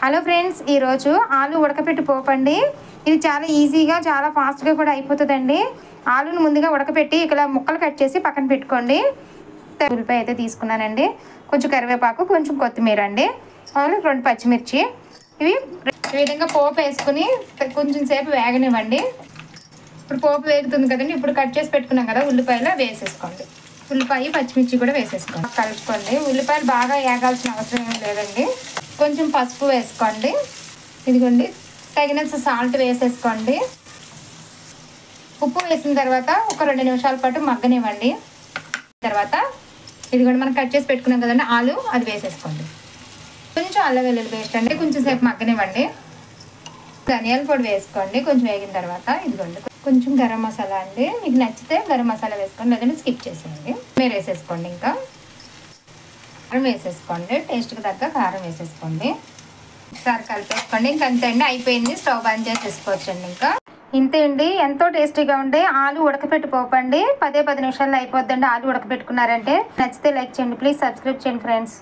Hello friends, ఈరోజు ఆలు ఉడకపెట్టి పోపండి. ఇది చాలా ఈజీగా చాలా ఫాస్ట్గా కూడా అయిపోతుందండి. ఆలును ముందుగా ఉడకపెట్టి ఇలా ముక్కలు కట్ చేసి పక్కన పెట్టుకోండి. ఉల్లిపాయ అయితే తీసుకున్నానండి, కొంచెం కరివేపాకు, కొంచెం కొత్తిమీర అండి, 2 పచ్చిమిర్చి. ఇవి ఈ విధంగా పోపు వేసుకుని కొంచెం సేపు వేగనివ్వండి. ఇప్పుడు పోపు వేగుతుంది కదండి, ఇప్పుడు కట్ చేసి పెట్టుకున్నాం కదా ఉల్లిపాయలు వేసేసుకోండి. ఉల్లిపాయ పచ్చిమిర్చి కూడా వేసేసుకోండి, కలుపుకోండి. ఉల్లిపాయలు బాగా వేగాల్సిన అవసరం ఏం లేదండి. కొంచెం పసుపు వేసుకోండి, ఇదిగోండి తగినంత సాల్ట్ వేసేసుకోండి. ఉప్పు వేసిన తర్వాత ఒక 2 నిమిషాల పాటు మగ్గనివ్వండి. తర్వాత ఇదిగోండి మనం కట్ చేసి పెట్టుకున్నాం కదండి ఆలు, అది వేసేసుకోండి. కొంచెం అల్లం వెల్లుల్లి పేస్ట్ అండి, కొంచెం సేపు మగ్గనివ్వండి. ధనియాల పొడి వేసుకోండి. కొంచెం వేగిన తర్వాత ఇదిగోండి కొంచెం గరం మసాలా అండి, మీకు నచ్చితే గరం మసాలా వేసుకోండి, లేదంటే స్కిప్ చేసేయండి. మీరు వేసేసుకోండి. ఇంకా కారం వేసేసుకోండి, టేస్ట్కి తగ్గ కారం వేసేసుకోండి. ఒకసారి కలిపేసుకోండి. ఇంక అంతే అండి, అయిపోయింది. స్టవ్ బంద్ చేసేసుకోవచ్చండి. ఇంకా ఇంతే అండి, ఎంతో టేస్టీగా ఉండే ఆలు ఉడకపెట్టి పోపండి. 10 నిమిషాల్లో అయిపోద్దండి ఆలు ఉడకపెట్టుకున్నారంటే. నచ్చితే లైక్ చేయండి, ప్లీజ్ సబ్స్క్రైబ్ చేయండి ఫ్రెండ్స్.